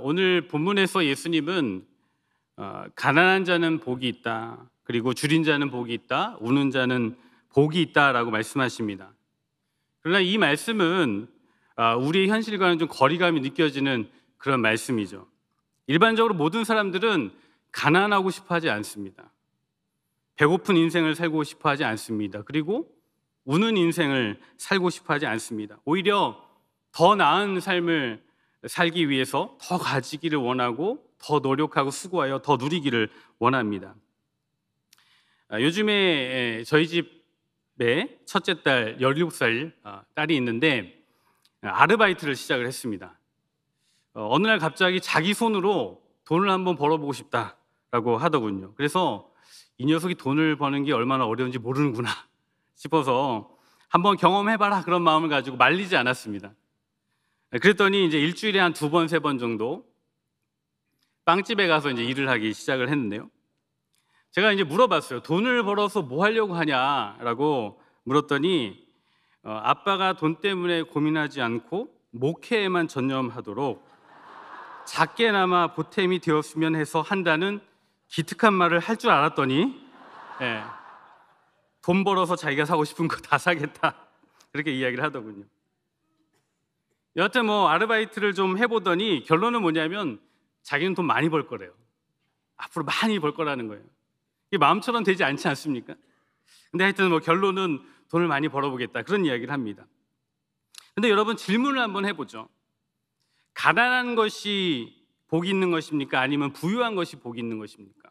오늘 본문에서 예수님은 가난한 자는 복이 있다, 그리고 줄인 자는 복이 있다, 우는 자는 복이 있다라고 말씀하십니다. 그러나 이 말씀은 우리의 현실과는 좀 거리감이 느껴지는 그런 말씀이죠. 일반적으로 모든 사람들은 가난하고 싶어 하지 않습니다. 배고픈 인생을 살고 싶어 하지 않습니다. 그리고 우는 인생을 살고 싶어 하지 않습니다. 오히려 더 나은 삶을 살기 위해서 더 가지기를 원하고 더 노력하고 수고하여 더 누리기를 원합니다. 요즘에 저희 집에 첫째 딸 17살 딸이 있는데 아르바이트를 시작을 했습니다. 어느 날 갑자기 자기 손으로 돈을 한번 벌어보고 싶다라고 하더군요. 그래서 이 녀석이 돈을 버는 게 얼마나 어려운지 모르는구나 싶어서 한번 경험해봐라 그런 마음을 가지고 말리지 않았습니다. 그랬더니 이제 일주일에 한 2번, 3번 정도 빵집에 가서 이제 일을 하기 시작을 했는데요. 제가 이제 물어봤어요. 돈을 벌어서 뭐 하려고 하냐라고 물었더니 아빠가 돈 때문에 고민하지 않고 목회에만 전념하도록 작게나마 보탬이 되었으면 해서 한다는 기특한 말을 할 줄 알았더니 돈 벌어서 자기가 사고 싶은 거 다 사겠다 그렇게 이야기를 하더군요. 여하튼 아르바이트를 좀 해보더니 결론은 뭐냐면 자기는 돈 많이 벌 거래요. 앞으로 많이 벌 거라는 거예요. 이게 마음처럼 되지 않지 않습니까? 근데 하여튼 결론은 돈을 많이 벌어보겠다 그런 이야기를 합니다. 근데 여러분 질문을 한번 해보죠. 가난한 것이 복이 있는 것입니까? 아니면 부유한 것이 복이 있는 것입니까?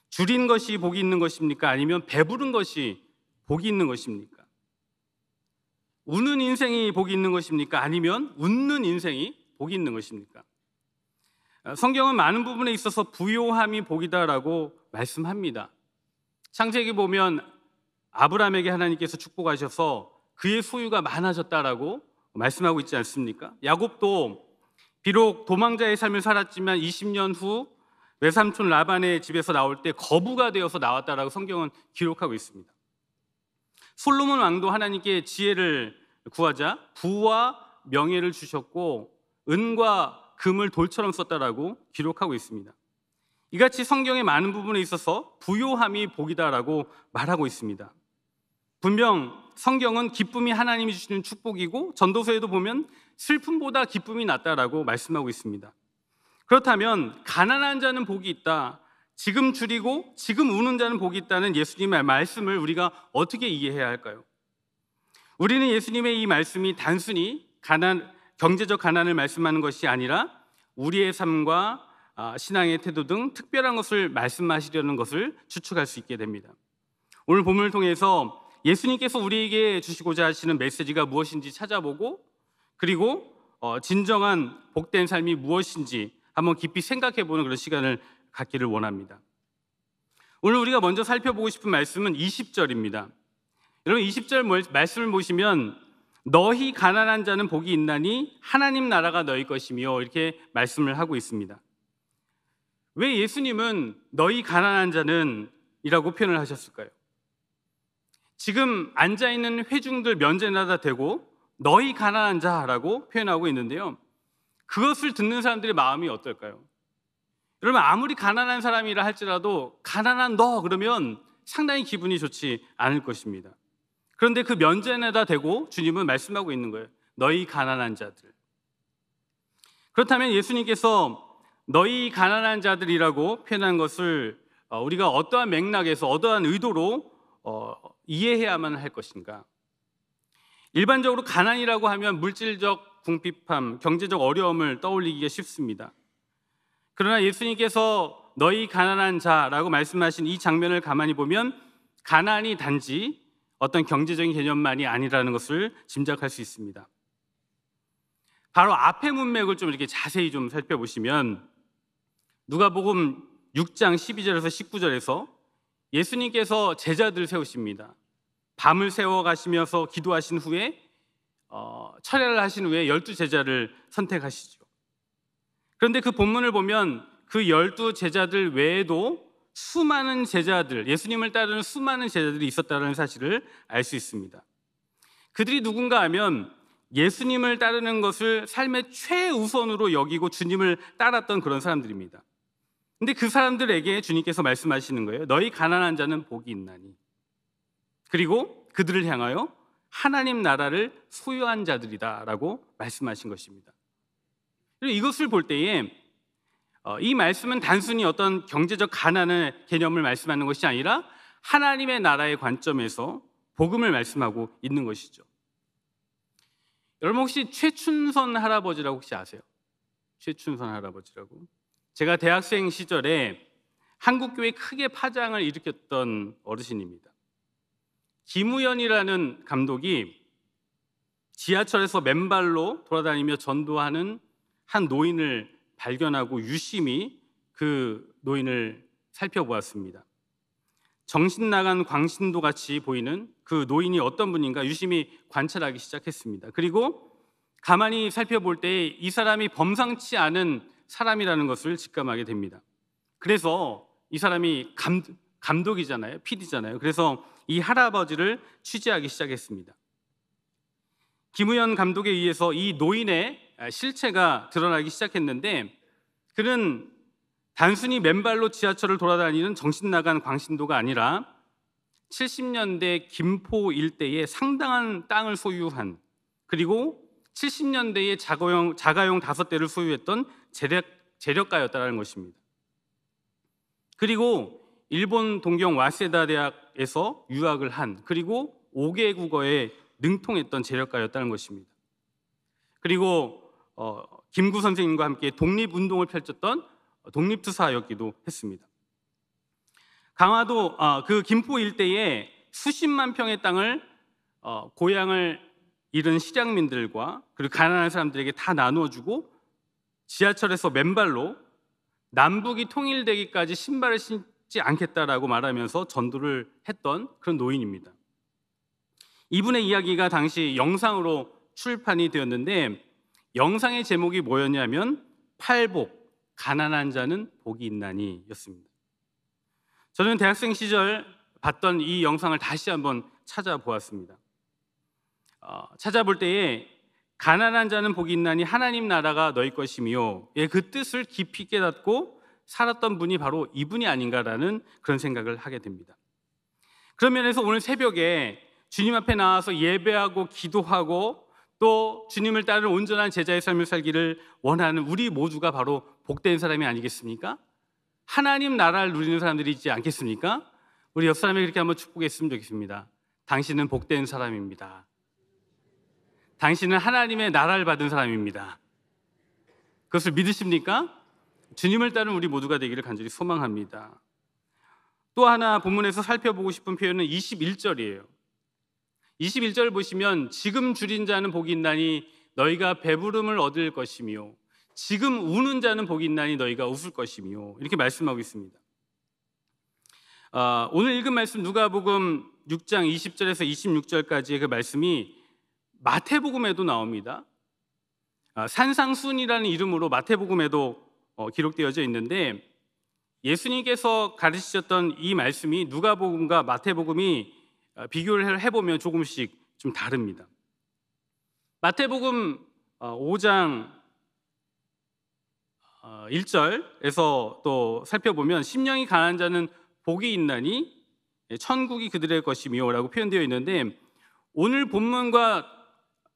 줄인 것이 복이 있는 것입니까? 아니면 배부른 것이 복이 있는 것입니까? 우는 인생이 복이 있는 것입니까? 아니면 웃는 인생이 복이 있는 것입니까? 성경은 많은 부분에 있어서 부요함이 복이다라고 말씀합니다. 창세기 보면 아브라함에게 하나님께서 축복하셔서 그의 소유가 많아졌다라고 말씀하고 있지 않습니까? 야곱도 비록 도망자의 삶을 살았지만 20년 후 외삼촌 라반의 집에서 나올 때 거부가 되어서 나왔다라고 성경은 기록하고 있습니다. 솔로몬 왕도 하나님께 지혜를 구하자 부와 명예를 주셨고 은과 금을 돌처럼 썼다라고 기록하고 있습니다. 이같이 성경의 많은 부분에 있어서 부요함이 복이다라고 말하고 있습니다. 분명 성경은 기쁨이 하나님이 주시는 축복이고 전도서에도 보면 슬픔보다 기쁨이 낫다라고 말씀하고 있습니다. 그렇다면 가난한 자는 복이 있다, 지금 줄이고 지금 우는 자는 복이 있다는 예수님의 말씀을 우리가 어떻게 이해해야 할까요? 우리는 예수님의 이 말씀이 단순히 경제적 가난을 말씀하는 것이 아니라 우리의 삶과 신앙의 태도 등 특별한 것을 말씀하시려는 것을 추측할 수 있게 됩니다. 오늘 본문을 통해서 예수님께서 우리에게 주시고자 하시는 메시지가 무엇인지 찾아보고 그리고 진정한 복된 삶이 무엇인지 한번 깊이 생각해보는 그런 시간을 갖기를 원합니다. 오늘 우리가 먼저 살펴보고 싶은 말씀은 20절입니다. 여러분 20절 말씀을 보시면 너희 가난한 자는 복이 있나니 하나님 나라가 너희 것이며 이렇게 말씀을 하고 있습니다. 왜 예수님은 너희 가난한 자는 이라고 표현을 하셨을까요? 지금 앉아있는 회중들 면전에다 대고 너희 가난한 자라고 표현하고 있는데요, 그것을 듣는 사람들의 마음이 어떨까요? 여러분 아무리 가난한 사람이라 할지라도 가난한 너 그러면 상당히 기분이 좋지 않을 것입니다. 그런데 그 면전에다 대고 주님은 말씀하고 있는 거예요. 너희 가난한 자들. 그렇다면 예수님께서 너희 가난한 자들이라고 표현한 것을 우리가 어떠한 맥락에서 어떠한 의도로 이해해야만 할 것인가? 일반적으로 가난이라고 하면 물질적 궁핍함, 경제적 어려움을 떠올리기가 쉽습니다. 그러나 예수님께서 너희 가난한 자라고 말씀하신 이 장면을 가만히 보면 가난이 단지 어떤 경제적인 개념만이 아니라는 것을 짐작할 수 있습니다. 바로 앞의 문맥을 좀 이렇게 자세히 좀 살펴보시면 누가복음 6장 12절에서 19절에서 예수님께서 제자들을 세우십니다. 밤을 새워 가시면서 기도하신 후에 철야를 하신 후에 12제자를 선택하시죠. 그런데 그 본문을 보면 그 12제자들 외에도 수많은 제자들, 예수님을 따르는 수많은 제자들이 있었다는 사실을 알 수 있습니다. 그들이 누군가 하면 예수님을 따르는 것을 삶의 최우선으로 여기고 주님을 따랐던 그런 사람들입니다. 근데 그 사람들에게 주님께서 말씀하시는 거예요. 너희 가난한 자는 복이 있나니. 그리고 그들을 향하여 하나님 나라를 소유한 자들이다라고 말씀하신 것입니다. 이것을 볼 때에 이 말씀은 단순히 어떤 경제적 가난의 개념을 말씀하는 것이 아니라 하나님의 나라의 관점에서 복음을 말씀하고 있는 것이죠. 여러분 혹시 최춘선 할아버지라고 혹시 아세요? 최춘선 할아버지라고. 제가 대학생 시절에 한국교회에 크게 파장을 일으켰던 어르신입니다. 김우연이라는 감독이 지하철에서 맨발로 돌아다니며 전도하는 한 노인을 발견하고 유심히 그 노인을 살펴보았습니다. 정신 나간 광신도 같이 보이는 그 노인이 어떤 분인가 유심히 관찰하기 시작했습니다. 그리고 가만히 살펴볼 때 이 사람이 범상치 않은 사람이라는 것을 직감하게 됩니다. 그래서 이 사람이 감독이잖아요, PD잖아요. 그래서 이 할아버지를 취재하기 시작했습니다. 김우연 감독에 의해서 이 노인의 실체가 드러나기 시작했는데, 그는 단순히 맨발로 지하철을 돌아다니는 정신나간 광신도가 아니라 70년대 김포 일대에 상당한 땅을 소유한, 그리고 70년대에 자가용 5대를 소유했던 재력가였다는 것입니다. 그리고 일본 동경 와세다 대학에서 유학을 한, 그리고 5개 국어에 능통했던 재력가였다는 것입니다. 그리고 김구 선생님과 함께 독립운동을 펼쳤던 독립투사였기도 했습니다. 강화도 그 김포 일대에 수십만 평의 땅을 고향을 잃은 실향민들과 그리고 가난한 사람들에게 다 나누어주고 지하철에서 맨발로 남북이 통일되기까지 신발을 신지 않겠다라고 말하면서 전도를 했던 그런 노인입니다. 이분의 이야기가 당시 영상으로 출판이 되었는데, 영상의 제목이 뭐였냐면 팔복, 가난한 자는 복이 있나니 였습니다. 저는 대학생 시절 봤던 이 영상을 다시 한번 찾아보았습니다. 찾아볼 때에 가난한 자는 복이 있나니 하나님 나라가 너희 것이며, 그 뜻을 깊이 깨닫고 살았던 분이 바로 이분이 아닌가라는 그런 생각을 하게 됩니다. 그런 면에서 오늘 새벽에 주님 앞에 나와서 예배하고 기도하고 또 주님을 따르는 온전한 제자의 삶을 살기를 원하는 우리 모두가 바로 복된 사람이 아니겠습니까? 하나님 나라를 누리는 사람들이지 않겠습니까? 우리 옆 사람에게 그렇게 한번 축복했으면 좋겠습니다. 당신은 복된 사람입니다. 당신은 하나님의 나라를 받은 사람입니다. 그것을 믿으십니까? 주님을 따르는 우리 모두가 되기를 간절히 소망합니다. 또 하나 본문에서 살펴보고 싶은 표현은 21절이에요. 21절 보시면 지금 줄인 자는 복이 있나니 너희가 배부름을 얻을 것이며 지금 우는 자는 복이 있나니 너희가 웃을 것이며, 이렇게 말씀하고 있습니다. 오늘 읽은 말씀 누가복음 6장 20절에서 26절까지의 그 말씀이 마태복음에도 나옵니다. 산상순이라는 이름으로 마태복음에도 기록되어져 있는데, 예수님께서 가르치셨던 이 말씀이 누가복음과 마태복음이 비교를 해보면 조금씩 좀 다릅니다. 마태복음 5장 1절에서 또 살펴보면 심령이 가난한 자는 복이 있나니 천국이 그들의 것이며 라고 표현되어 있는데, 오늘 본문과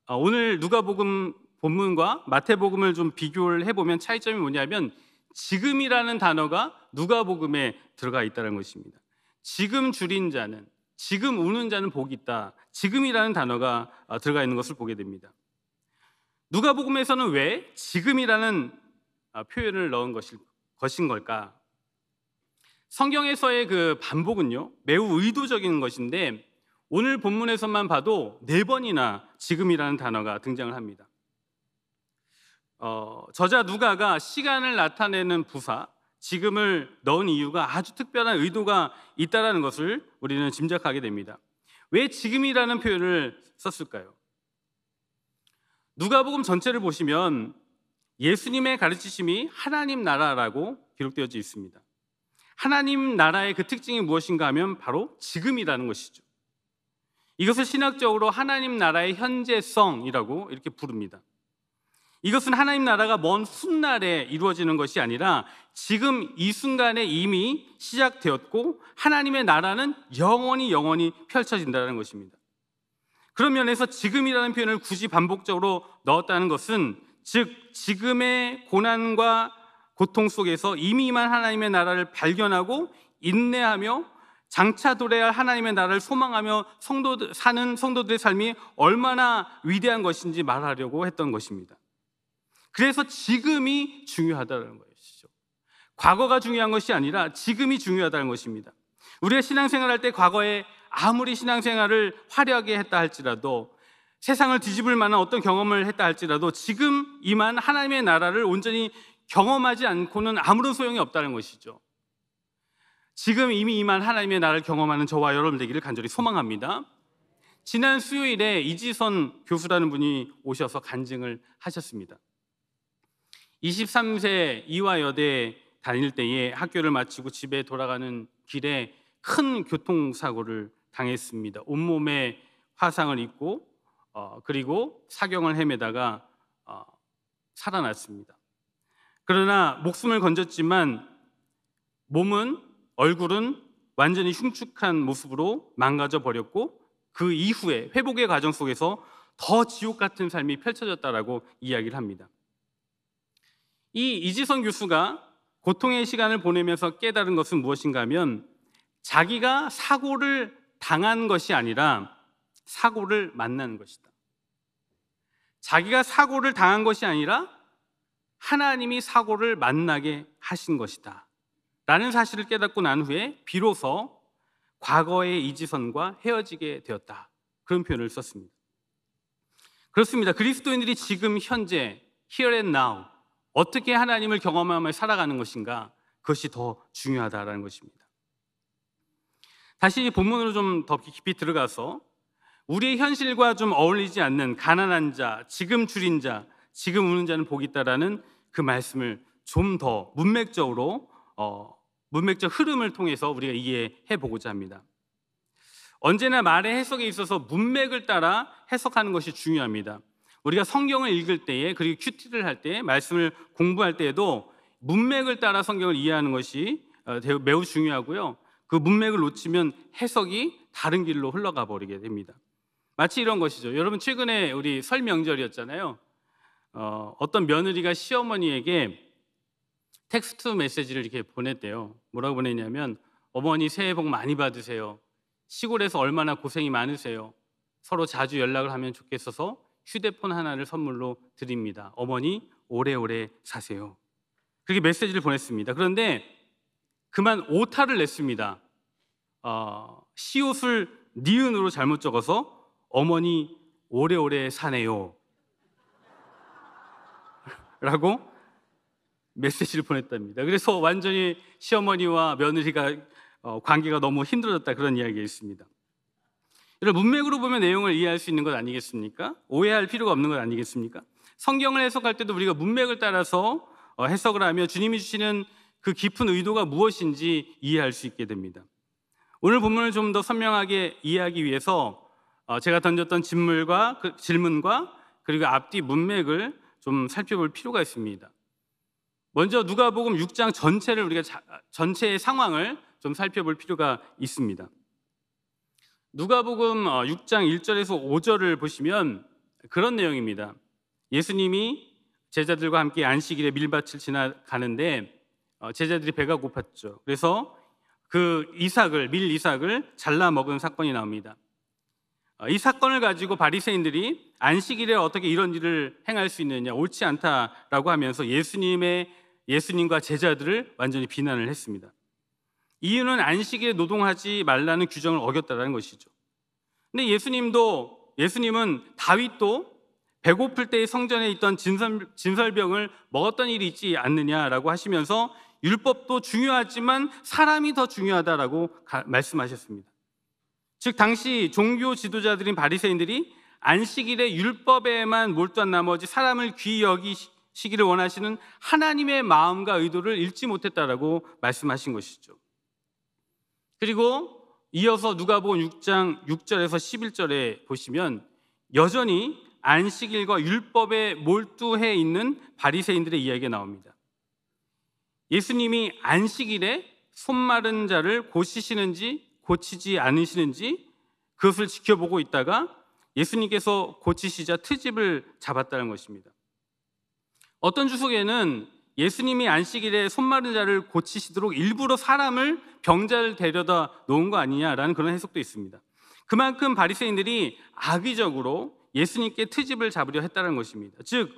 오늘 누가복음 본문과 마태복음을 좀 비교를 해보면 차이점이 뭐냐면 지금이라는 단어가 누가복음에 들어가 있다는 것입니다. 지금 줄인 자는, 지금 우는 자는 복이 있다, 지금이라는 단어가 들어가 있는 것을 보게 됩니다. 누가복음에서는 왜 지금이라는 표현을 넣은 것인 걸까? 성경에서의 그 반복은요 매우 의도적인 것인데, 오늘 본문에서만 봐도 4번이나 지금이라는 단어가 등장을 합니다. 저자 누가가 시간을 나타내는 부사 지금을 넣은 이유가 아주 특별한 의도가 있다는 것을 우리는 짐작하게 됩니다. 왜 지금이라는 표현을 썼을까요? 누가복음 전체를 보시면 예수님의 가르치심이 하나님 나라라고 기록되어져 있습니다. 하나님 나라의 그 특징이 무엇인가 하면 바로 지금이라는 것이죠. 이것을 신학적으로 하나님 나라의 현재성이라고 이렇게 부릅니다. 이것은 하나님 나라가 먼 훗날에 이루어지는 것이 아니라 지금 이 순간에 이미 시작되었고 하나님의 나라는 영원히 펼쳐진다는 것입니다. 그런 면에서 지금이라는 표현을 굳이 반복적으로 넣었다는 것은 즉 지금의 고난과 고통 속에서 이미 임한 하나님의 나라를 발견하고 인내하며 장차 도래할 하나님의 나라를 소망하며 사는 성도들의 삶이 얼마나 위대한 것인지 말하려고 했던 것입니다. 그래서 지금이 중요하다는 것이죠. 과거가 중요한 것이 아니라 지금이 중요하다는 것입니다. 우리가 신앙생활할 때 과거에 아무리 신앙생활을 화려하게 했다 할지라도 세상을 뒤집을 만한 어떤 경험을 했다 할지라도 지금 임한 하나님의 나라를 온전히 경험하지 않고는 아무런 소용이 없다는 것이죠. 지금 이미 임한 하나님의 나라를 경험하는 저와 여러분 되기를 간절히 소망합니다. 지난 수요일에 이지선 교수라는 분이 오셔서 간증을 하셨습니다. 23세 이화여대 다닐 때에 학교를 마치고 집에 돌아가는 길에 큰 교통사고를 당했습니다. 온몸에 화상을 입고 그리고 사경을 헤매다가 살아났습니다. 그러나 목숨을 건졌지만 얼굴은 완전히 흉측한 모습으로 망가져 버렸고 그 이후에 회복의 과정 속에서 더 지옥 같은 삶이 펼쳐졌다라고 이야기를 합니다. 이 이지선 교수가 고통의 시간을 보내면서 깨달은 것은 무엇인가 하면 자기가 사고를 당한 것이 아니라 사고를 만난 것이다. 자기가 사고를 당한 것이 아니라 하나님이 사고를 만나게 하신 것이다 라는 사실을 깨닫고 난 후에 비로소 과거의 이지선과 헤어지게 되었다, 그런 표현을 썼습니다. 그렇습니다. 그리스도인들이 지금 현재 here and now 어떻게 하나님을 경험하며 살아가는 것인가, 그것이 더 중요하다라는 것입니다. 다시 본문으로 좀 더 깊이 들어가서 우리의 현실과 좀 어울리지 않는 가난한 자, 지금 줄인 자, 지금 우는 자는 복이 있다라는 그 말씀을 좀 더 문맥적 흐름을 통해서 우리가 이해해 보고자 합니다. 언제나 말의 해석에 있어서 문맥을 따라 해석하는 것이 중요합니다. 우리가 성경을 읽을 때에, 그리고 큐티를 할 때, 말씀을 공부할 때에도 문맥을 따라 성경을 이해하는 것이 매우 중요하고요. 그 문맥을 놓치면 해석이 다른 길로 흘러가 버리게 됩니다. 마치 이런 것이죠. 여러분, 최근에 우리 설 명절이었잖아요. 어떤 며느리가 시어머니에게 텍스트 메시지를 이렇게 보냈대요. 뭐라고 보냈냐면, 어머니 새해 복 많이 받으세요. 시골에서 얼마나 고생이 많으세요. 서로 자주 연락을 하면 좋겠어서 휴대폰 하나를 선물로 드립니다. 어머니 오래오래 사세요. 그렇게 메시지를 보냈습니다. 그런데 그만 오타를 냈습니다. 시옷을 니은으로 잘못 적어서 어머니 오래오래 사네요 라고 메시지를 보냈답니다. 그래서 완전히 시어머니와 며느리가 관계가 너무 힘들어졌다, 그런 이야기가 있습니다. 이런 문맥으로 보면 내용을 이해할 수 있는 것 아니겠습니까? 오해할 필요가 없는 것 아니겠습니까? 성경을 해석할 때도 우리가 문맥을 따라서 해석을 하며 주님이 주시는 그 깊은 의도가 무엇인지 이해할 수 있게 됩니다. 오늘 본문을 좀 더 선명하게 이해하기 위해서 제가 던졌던 질문과 그리고 앞뒤 문맥을 좀 살펴볼 필요가 있습니다. 먼저 누가복음 6장 전체를 우리가 전체의 상황을 좀 살펴볼 필요가 있습니다. 누가복음 6장 1절에서 5절을 보시면 그런 내용입니다. 예수님이 제자들과 함께 안식일에 밀밭을 지나가는데 제자들이 배가 고팠죠. 그래서 그 밀 이삭을 잘라 먹은 사건이 나옵니다. 이 사건을 가지고 바리새인들이 안식일에 어떻게 이런 일을 행할 수 있느냐, 옳지 않다라고 하면서 예수님과 제자들을 완전히 비난을 했습니다. 이유는 안식일에 노동하지 말라는 규정을 어겼다는 것이죠. 근데 예수님은 다윗도 배고플 때 성전에 있던 진설병을 먹었던 일이 있지 않느냐라고 하시면서 율법도 중요하지만 사람이 더 중요하다라고 말씀하셨습니다. 즉 당시 종교 지도자들인 바리새인들이 안식일에 율법에만 몰두한 나머지 사람을 귀히 여기시기를 원하시는 하나님의 마음과 의도를 읽지 못했다라고 말씀하신 것이죠. 그리고 이어서 누가복음 6장 6절에서 11절에 보시면 여전히 안식일과 율법에 몰두해 있는 바리새인들의 이야기가 나옵니다. 예수님이 안식일에 손 마른 자를 고치시는지 고치지 않으시는지 그것을 지켜보고 있다가 예수님께서 고치시자 트집을 잡았다는 것입니다. 어떤 주석에는 예수님이 안식일에 손 마른 자를 고치시도록 일부러 사람을 병자를 데려다 놓은 거 아니냐라는 그런 해석도 있습니다. 그만큼 바리새인들이 악의적으로 예수님께 트집을 잡으려 했다는 것입니다. 즉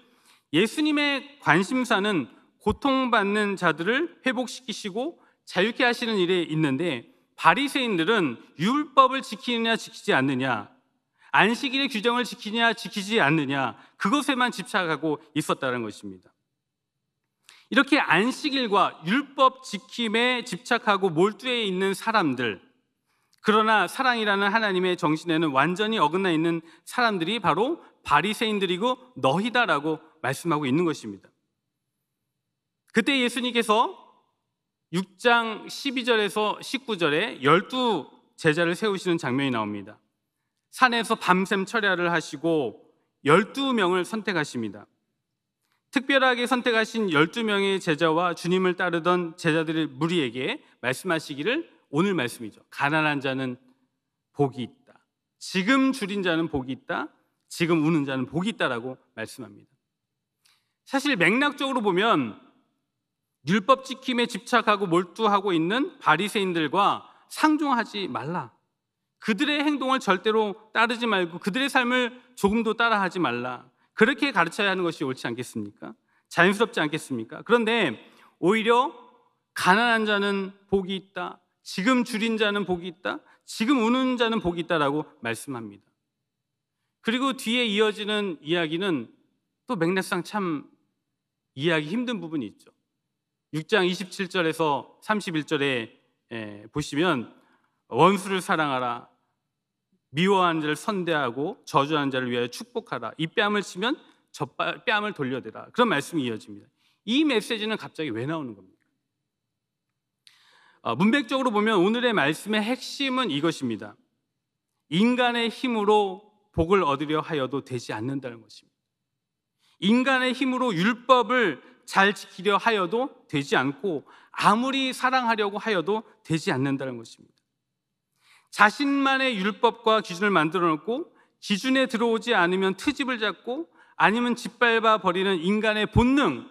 예수님의 관심사는 고통받는 자들을 회복시키시고 자유케 하시는 일에 있는데 바리새인들은 율법을 지키느냐 지키지 않느냐, 안식일의 규정을 지키냐 지키지 않느냐, 그것에만 집착하고 있었다는 것입니다. 이렇게 안식일과 율법 지킴에 집착하고 몰두해 있는 사람들, 그러나 사랑이라는 하나님의 정신에는 완전히 어긋나 있는 사람들이 바로 바리새인들이고 너희다라고 말씀하고 있는 것입니다. 그때 예수님께서 6장 12절에서 19절에 12 제자를 세우시는 장면이 나옵니다. 산에서 밤샘 철야를 하시고 12명을 선택하십니다. 특별하게 선택하신 12명의 제자와 주님을 따르던 제자들의 무리에게 말씀하시기를, 오늘 말씀이죠. 가난한 자는 복이 있다. 지금 줄인 자는 복이 있다. 지금 우는 자는 복이 있다라고 말씀합니다. 사실 맥락적으로 보면 율법 지킴에 집착하고 몰두하고 있는 바리새인들과 상종하지 말라. 그들의 행동을 절대로 따르지 말고 그들의 삶을 조금도 따라하지 말라. 그렇게 가르쳐야 하는 것이 옳지 않겠습니까? 자연스럽지 않겠습니까? 그런데 오히려 가난한 자는 복이 있다. 지금 줄인 자는 복이 있다. 지금 우는 자는 복이 있다라고 말씀합니다. 그리고 뒤에 이어지는 이야기는 또 맥락상 참 이해하기 힘든 부분이 있죠. 6장 27절에서 31절에 보시면 원수를 사랑하라, 미워하는 자를 선대하고 저주하는 자를 위하여 축복하라, 이 뺨을 치면 저 뺨을 돌려대라, 그런 말씀이 이어집니다. 이 메시지는 갑자기 왜 나오는 겁니까? 문맥적으로 보면 오늘의 말씀의 핵심은 이것입니다. 인간의 힘으로 복을 얻으려 하여도 되지 않는다는 것입니다. 인간의 힘으로 율법을 잘 지키려 하여도 되지 않고 아무리 사랑하려고 하여도 되지 않는다는 것입니다. 자신만의 율법과 기준을 만들어 놓고 기준에 들어오지 않으면 트집을 잡고 아니면 짓밟아 버리는 인간의 본능,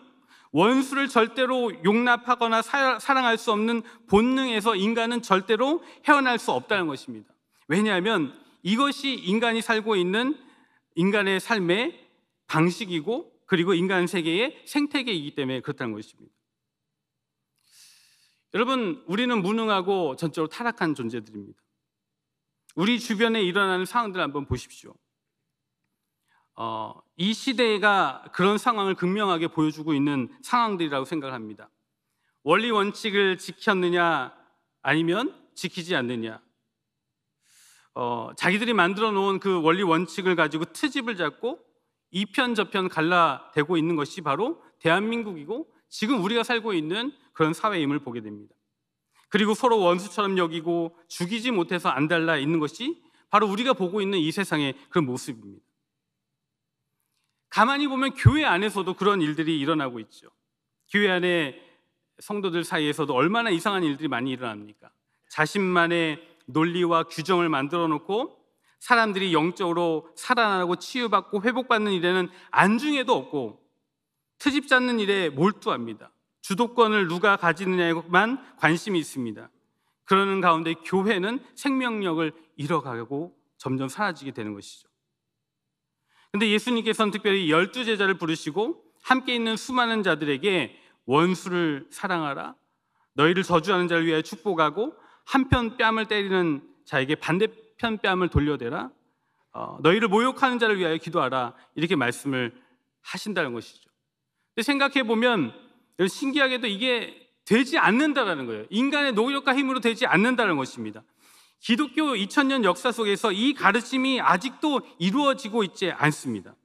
원수를 절대로 용납하거나 사랑할 수 없는 본능에서 인간은 절대로 헤어날 수 없다는 것입니다. 왜냐하면 이것이 인간이 살고 있는 인간의 삶의 방식이고 그리고 인간 세계의 생태계이기 때문에 그렇다는 것입니다. 여러분, 우리는 무능하고 전적으로 타락한 존재들입니다. 우리 주변에 일어나는 상황들 한번 보십시오. 이 시대가 그런 상황을 극명하게 보여주고 있는 상황들이라고 생각을 합니다. 원리 원칙을 지켰느냐 아니면 지키지 않느냐, 자기들이 만들어 놓은 그 원리 원칙을 가지고 트집을 잡고 이편 저편 갈라대고 있는 것이 바로 대한민국이고 지금 우리가 살고 있는 그런 사회임을 보게 됩니다. 그리고 서로 원수처럼 여기고 죽이지 못해서 안달나 있는 것이 바로 우리가 보고 있는 이 세상의 그런 모습입니다. 가만히 보면 교회 안에서도 그런 일들이 일어나고 있죠. 교회 안에 성도들 사이에서도 얼마나 이상한 일들이 많이 일어납니까? 자신만의 논리와 규정을 만들어 놓고 사람들이 영적으로 살아나고 치유받고 회복받는 일에는 안중에도 없고 트집 잡는 일에 몰두합니다. 주도권을 누가 가지느냐에만 관심이 있습니다. 그러는 가운데 교회는 생명력을 잃어가고 점점 사라지게 되는 것이죠. 그런데 예수님께서는 특별히 12 제자를 부르시고 함께 있는 수많은 자들에게 원수를 사랑하라, 너희를 저주하는 자를 위하여 축복하고 한편 뺨을 때리는 자에게 반대편 뺨을 돌려대라, 너희를 모욕하는 자를 위하여 기도하라, 이렇게 말씀을 하신다는 것이죠. 근데 생각해 보면 신기하게도 이게 되지 않는다라는 거예요. 인간의 노력과 힘으로 되지 않는다는 것입니다. 기독교 2000년 역사 속에서 이 가르침이 아직도 이루어지고 있지 않습니다.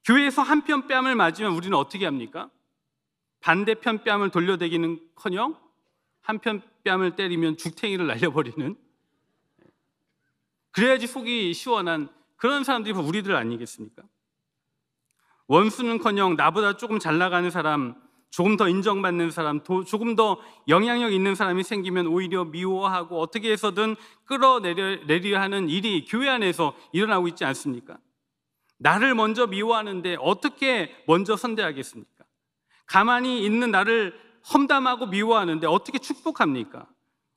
교회에서 한편 뺨을 맞으면 우리는 어떻게 합니까? 반대편 뺨을 돌려대기는커녕 한편 뺨을 때리면 죽탱이를 날려버리는 그래야지 속이 시원한 그런 사람들이 우리들 아니겠습니까? 원수는커녕 나보다 조금 잘 나가는 사람, 조금 더 인정받는 사람, 조금 더 영향력 있는 사람이 생기면 오히려 미워하고 어떻게 해서든 끌어내려 하는 일이 교회 안에서 일어나고 있지 않습니까? 나를 먼저 미워하는데 어떻게 먼저 선대하겠습니까? 가만히 있는 나를 험담하고 미워하는데 어떻게 축복합니까?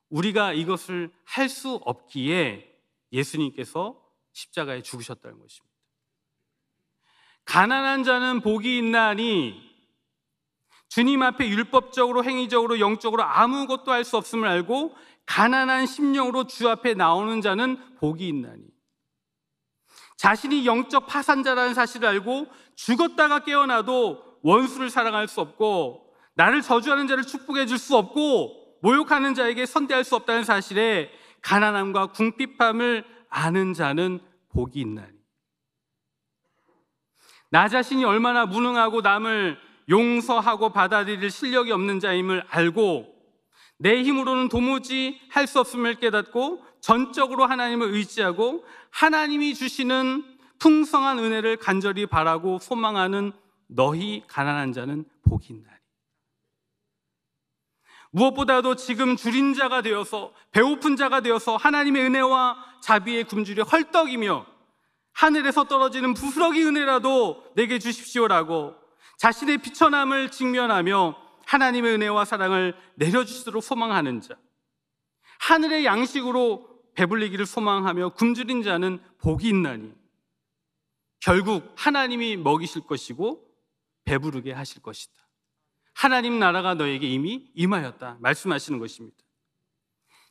우리가 이것을 할 수 없기에 예수님께서 십자가에 죽으셨다는 것입니다. 가난한 자는 복이 있나니 주님 앞에 율법적으로 행위적으로 영적으로 아무것도 할 수 없음을 알고 가난한 심령으로 주 앞에 나오는 자는 복이 있나니, 자신이 영적 파산자라는 사실을 알고 죽었다가 깨어나도 원수를 사랑할 수 없고 나를 저주하는 자를 축복해 줄 수 없고 모욕하는 자에게 선대할 수 없다는 사실에 가난함과 궁핍함을 아는 자는 복이 있나니, 나 자신이 얼마나 무능하고 남을 용서하고 받아들일 실력이 없는 자임을 알고 내 힘으로는 도무지 할 수 없음을 깨닫고 전적으로 하나님을 의지하고 하나님이 주시는 풍성한 은혜를 간절히 바라고 소망하는 너희 가난한 자는 복이 있나니. 무엇보다도 지금 줄인 자가 되어서 배고픈 자가 되어서 하나님의 은혜와 자비의 굶주려 헐떡이며 하늘에서 떨어지는 부스러기 은혜라도 내게 주십시오라고 자신의 비천함을 직면하며 하나님의 은혜와 사랑을 내려주시도록 소망하는 자, 하늘의 양식으로 배불리기를 소망하며 굶주린 자는 복이 있나니 결국 하나님이 먹이실 것이고 배부르게 하실 것이다. 하나님 나라가 너에게 이미 임하였다 말씀하시는 것입니다.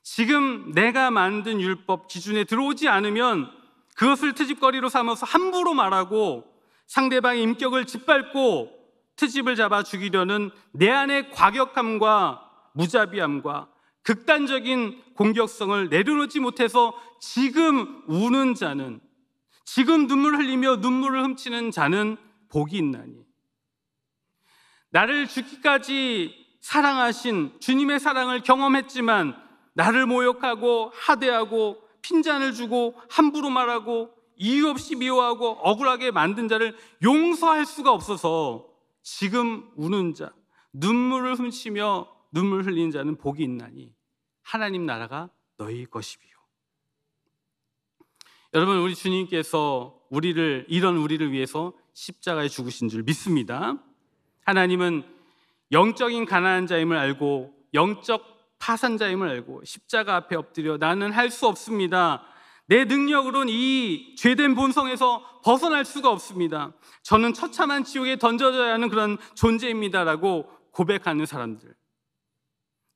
지금 내가 만든 율법 기준에 들어오지 않으면 그것을 트집거리로 삼아서 함부로 말하고 상대방의 인격을 짓밟고 트집을 잡아 죽이려는 내 안의 과격함과 무자비함과 극단적인 공격성을 내려놓지 못해서 지금 우는 자는, 지금 눈물 흘리며 눈물을 훔치는 자는 복이 있나니, 나를 죽기까지 사랑하신 주님의 사랑을 경험했지만 나를 모욕하고 하대하고 핀잔을 주고 함부로 말하고 이유 없이 미워하고 억울하게 만든 자를 용서할 수가 없어서 지금 우는 자, 눈물을 훔치며 눈물 흘리는 자는 복이 있나니 하나님 나라가 너희 것이비요. 여러분, 우리 주님께서 이런 우리를 위해서 십자가에 죽으신 줄 믿습니다. 하나님은 영적인 가난한 자임을 알고 영적 파산자임을 알고 십자가 앞에 엎드려 나는 할 수 없습니다. 내 능력으로는 이 죄된 본성에서 벗어날 수가 없습니다. 저는 처참한 지옥에 던져져야 하는 그런 존재입니다라고 고백하는 사람들,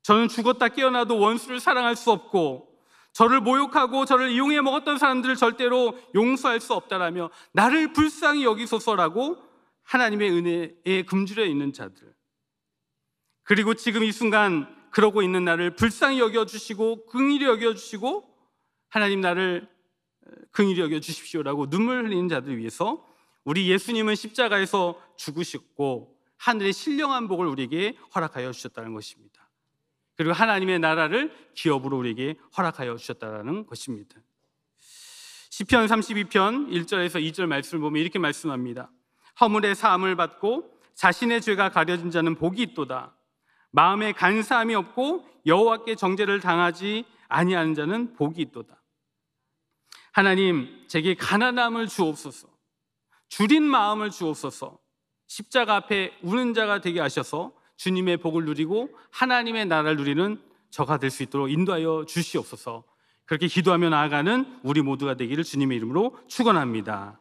저는 죽었다 깨어나도 원수를 사랑할 수 없고 저를 모욕하고 저를 이용해 먹었던 사람들을 절대로 용서할 수 없다라며 나를 불쌍히 여기소서라고 하나님의 은혜에 굶주려 있는 자들, 그리고 지금 이 순간 그러고 있는 나를 불쌍히 여겨주시고 긍휼히 여겨주시고 하나님 나를 긍휼히 여겨주십시오라고 눈물 흘리는 자들 위해서 우리 예수님은 십자가에서 죽으셨고 하늘의 신령한 복을 우리에게 허락하여 주셨다는 것입니다. 그리고 하나님의 나라를 기업으로 우리에게 허락하여 주셨다는 것입니다. 시편 32편 1절에서 2절 말씀을 보면 이렇게 말씀합니다. 허물의 사함을 받고 자신의 죄가 가려진 자는 복이 있도다. 마음에 간사함이 없고 여호와께 정죄를 당하지 아니하는 자는 복이 있도다. 하나님, 제게 가난함을 주옵소서, 줄인 마음을 주옵소서, 십자가 앞에 우는 자가 되게 하셔서 주님의 복을 누리고 하나님의 나라를 누리는 저가 될 수 있도록 인도하여 주시옵소서. 그렇게 기도하며 나아가는 우리 모두가 되기를 주님의 이름으로 축원합니다.